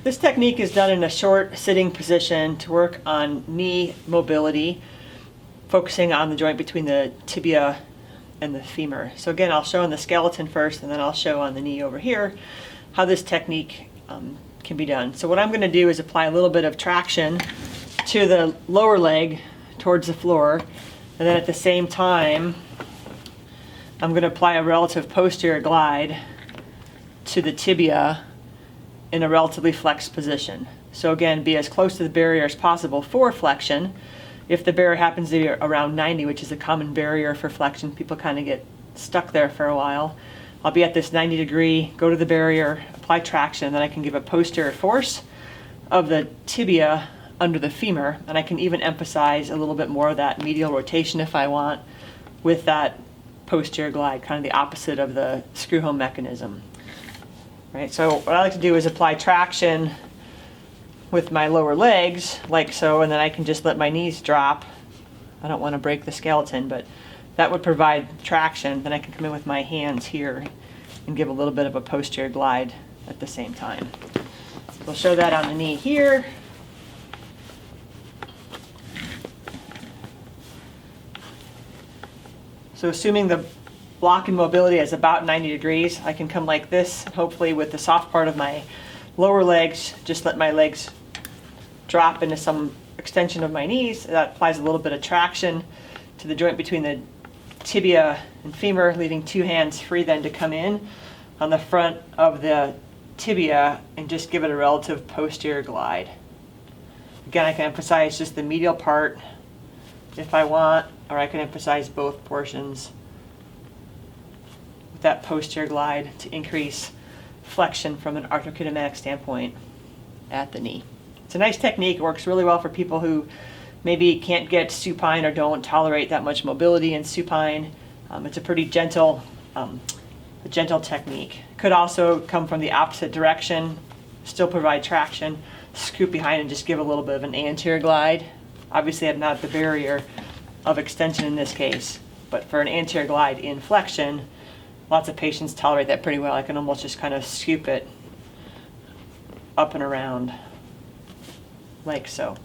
This technique is done in a short sitting position to work on knee mobility, focusing on the joint between the tibia and the femur. So again, I'll show on the skeleton first, and then I'll show on the knee over here how this technique can be done. So what I'm going to do is apply a little bit of traction to the lower leg towards the floor, and then at the same time I'm going to apply a relative posterior glide to the tibia in a relatively flexed position. So again, be as close to the barrier as possible for flexion. If the barrier happens to be around 90, which is a common barrier for flexion, people kind of get stuck there for a while. I'll be at this 90 degree, go to the barrier, apply traction, then I can give a posterior force of the tibia under the femur, and I can even emphasize a little bit more of that medial rotation if I want with that posterior glide, kind of the opposite of the screw home mechanism. Right, so what I like to do is apply traction with my lower legs, like so, and then I can just let my knees drop. I don't want to break the skeleton, but that would provide traction. Then I can come in with my hands here and give a little bit of a posterior glide at the same time. We'll show that on the knee here. So assuming the block in mobility is about 90 degrees, I can come like this, hopefully with the soft part of my lower legs, just let my legs drop into some extension of my knees. That applies a little bit of traction to the joint between the tibia and femur, leaving two hands free then to come in on the front of the tibia and just give it a relative posterior glide. Again, I can emphasize just the medial part if I want, or I can emphasize both portions with that posterior glide to increase flexion from an arthrokinetic standpoint at the knee. It's a nice technique. It works really well for people who maybe can't get supine or don't tolerate that much mobility in supine. It's a pretty gentle technique. Could also come from the opposite direction, still provide traction, scoop behind and just give a little bit of an anterior glide. Obviously I'm not at the barrier of extension in this case, but for an anterior glide in flexion, lots of patients tolerate that pretty well. I can almost just kind of scoop it up and around like so.